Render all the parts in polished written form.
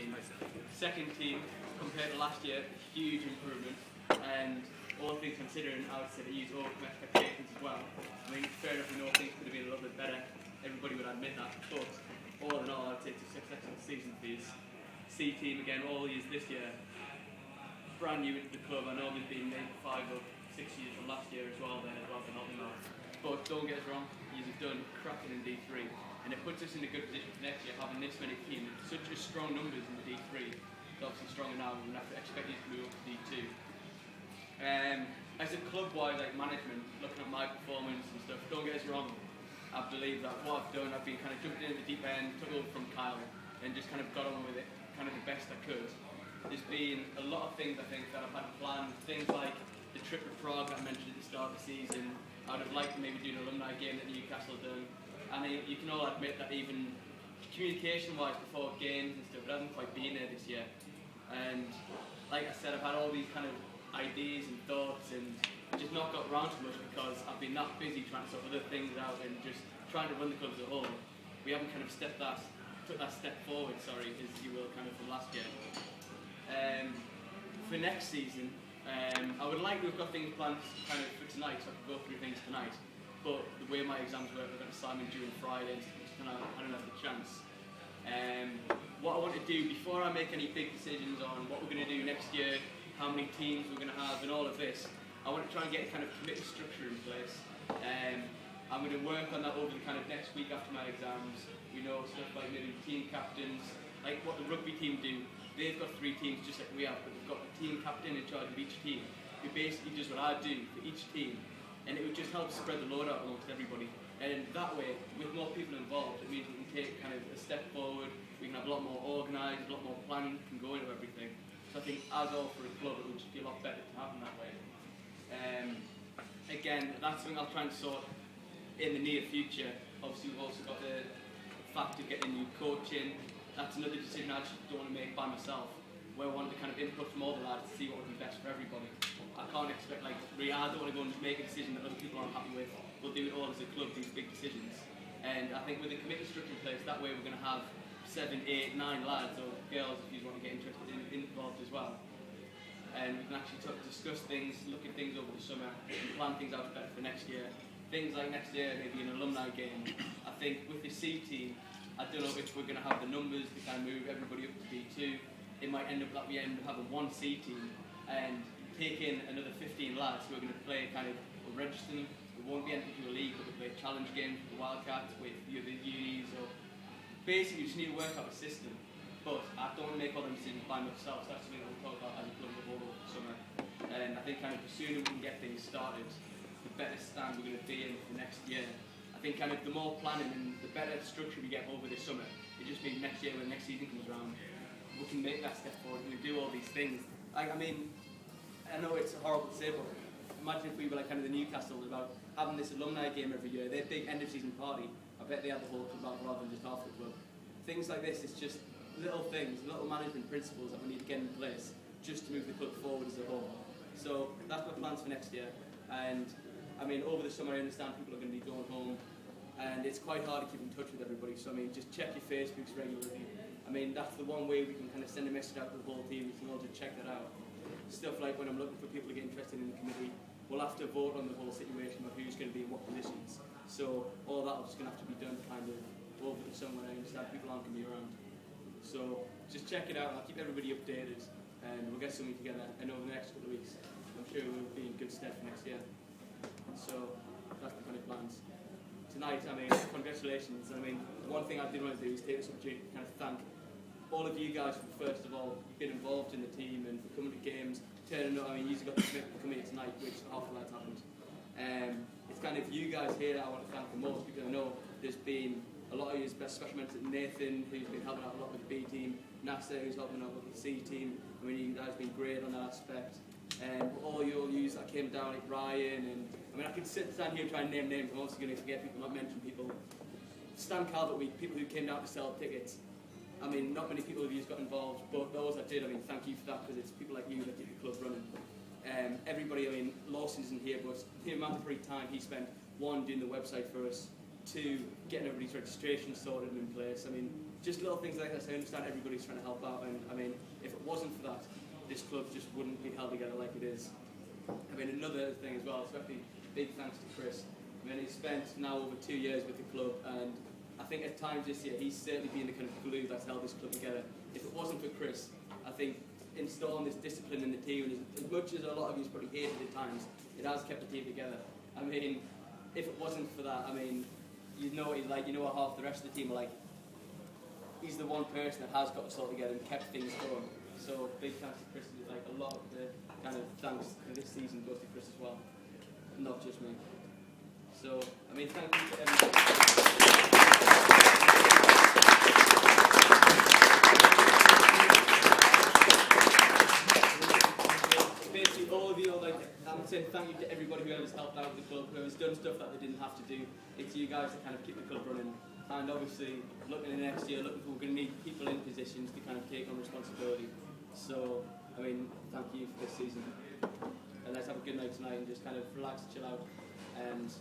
team. Second team, compared to last year, huge improvement. And all things considering, I would say that he's overcome expectations as well. I mean, fair enough, we know things could have been a little bit better. Everybody would admit that. But all in all, I'd say it's a successful season for his C team again. All he is this year, brand new into the club. I know he's been maybe 5 or 6 years from last year as well. Then as well for Nottingham. But don't get us wrong, he's done cracking in D3, and it puts us in a good position for next year, having this many teams, such a strong numbers in the D3. It's obviously stronger now. We're going to have to expect you to move up to D2. As a club-wide management, looking at my performance and stuff, don't get us wrong, I believe that what I've done, I've been kind of jumped in at the deep end, took over from Kyle, and just kind of got on with it, kind of the best I could. There's been a lot of things I think that I've had planned, things like the trip to Prague that I mentioned at the start of the season. I would have liked to maybe do an alumni game that Newcastle done, and you can all admit that even communication-wise before games and stuff, it hasn't quite been there this year. And like I said, I've had all these kind of ideas and thoughts, and just not got around to much because I've been that busy trying to sort other things out and just trying to run the club as a whole. We haven't kind of took that step forward, as you will, kind of from last year. For next season, I would like to have got things planned kind of for tonight, so I can go through things tonight. But the way my exams work, I've got assignment during Friday, so I don't have the chance. What I want to do before I make any big decisions on what we're going to do next year, how many teams we're going to have, and all of this, I want to try and get a kind of committed structure in place. I'm going to work on that over the kind of next week after my exams. We know stuff like maybe team captains, like what the rugby team do. They've got 3 teams just like we have, but they've got the team captain in charge of each team, who basically does what I do for each team, and it would just help spread the load out amongst everybody. And that way, with more people involved, it means we can take kind of a step forward. We can have a lot more organised, a lot more planning can go into everything. So I think as all for a club, it would just be a lot better to happen that way. Again, that's something I'll try and sort in the near future. Obviously, we've also got the fact of getting new coaching. That's another decision I just don't want to make by myself, where I want the kind of input from all the lads to see what would be best for everybody. I can't expect, I don't want to go and make a decision that other people aren't happy with. We'll do it all as a club, these big decisions. And I think with the committee structure in place, that way we're going to have 7, 8, 9 lads or girls, if you want to get interested involved as well. And we can actually discuss things, look at things over the summer, and plan things out better for next year. Things like next year, maybe an alumni game. I think with the C team, I don't know if we're going to have the numbers to kind of move everybody up to D2. It might end up that we end up having 1 C team and take in another 15 lads who are going to play kind of, we'll register them. We won't be entering into a league, but we'll play challenge games with the Wildcats, with the other unis, or basically we just need to work out a system. But I don't want to make all them decisions by myself, so that's something that we'll talk about as a club over the summer. And I think kind of the sooner we can get things started, the better stand we're going to be in for next year. I think kind of the more planning and the better structure we get over this summer, it just means next year when the next season comes around, we can make that step forward, we can do all these things. I mean, I know it's horrible to say, but imagine if we were like kind of the Newcastle about having this alumni game every year, their big end of season party. I bet they had the whole club out rather than just half the club. Things like this, it's just little things, little management principles that we need to get in place just to move the club forward as a whole. So that's my plans for next year. And I mean, over the summer I understand people are going to be going home, and it's quite hard to keep in touch with everybody. So I mean, just check your Facebooks regularly. I mean, that's the one way we can kind of send a message out to the whole team. We can all just check that out. Stuff like when I'm looking for people to get interested in the committee, we'll have to vote on the whole situation of who's going to be in what positions. So all that is going to have to be done kind of over the summer. I understand people aren't going to be around. So just check it out, and I'll keep everybody updated, and we'll get something together. And over the next couple of weeks, I'm sure we'll be in good stead for next year. So that's the kind of plans. Tonight, I mean, congratulations. I mean, one thing I did want to do is take this opportunity to kind of thank all of you guys for, first of all, being involved in the team and for coming to games, turning up. I mean, you've got the commitment to come here tonight, which half the lads happened. It's kind of you guys here that I want to thank the most, because I know there's been a lot of you, special mention to Nathan, who's been helping out a lot with the B team, Nasser, who's helping out with the C team. I mean, you guys have been great on that aspect. All your yous that came down, like Ryan, and I mean, I could stand here and try and name names. I'm also going to forget people, not mention people. Stan Calvert Week, people who came down to sell tickets. I mean, not many people of you got involved, but those that did, I mean, thank you for that, because it's people like you that keep the club running. Everybody, I mean, Lawson isn't here, but the amount of free time he spent, 1, doing the website for us, 2, getting everybody's registration sorted and in place. I mean, just little things like this. I understand everybody's trying to help out, and I mean, if it wasn't for that, this club just wouldn't be held together like it is. I mean, another thing as well, especially big thanks to Chris. I mean, he's spent now over 2 years with the club, and I think at times this year he's certainly been the kind of glue that's held this club together. If it wasn't for Chris, I think installing this discipline in the team, and as much as a lot of you probably hated at times, it has kept the team together. I mean, if it wasn't for that, I mean, you know what he's like, you know what half the rest of the team are like. He's the one person that has got us all together and kept things going. So big thanks to Chris. Like a lot of the kind of thanks for this season goes to Chris as well, not just me. So I mean, thank you to everybody. Basically, all of you, like I'm saying, thank you to everybody who has helped out with the club, who has done stuff that they didn't have to do. It's you guys that kind of keep the club running. And obviously, looking at the next year, we're going to need people in positions to kind of take on responsibility. So, I mean, thank you for this season. And let's have a good night tonight and just kind of relax, chill out. And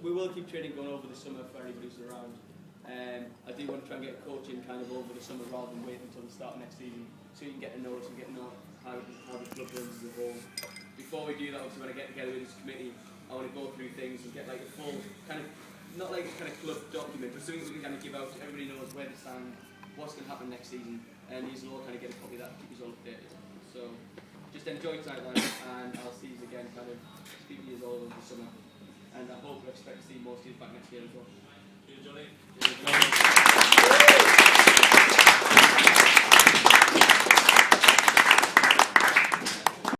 we will keep training going over the summer for anybody who's around. I do want to try and get coaching kind of over the summer rather than wait until the start of next season, so you can get to know us and get to know how the club runs as a whole. Before we do that, obviously, when I get together with this committee, I want to go through things and get like a full kind of, not like a kind of club document, but something we can kind of give out so everybody knows where they stand, what's going to happen next season, and you will all kind of get a copy of that to keep us all updated. So just enjoy tonight, lads, and I'll see you again kind of speak to you all over the summer. And I hope we expect to see more students back next year as well. Cheers, Johnny.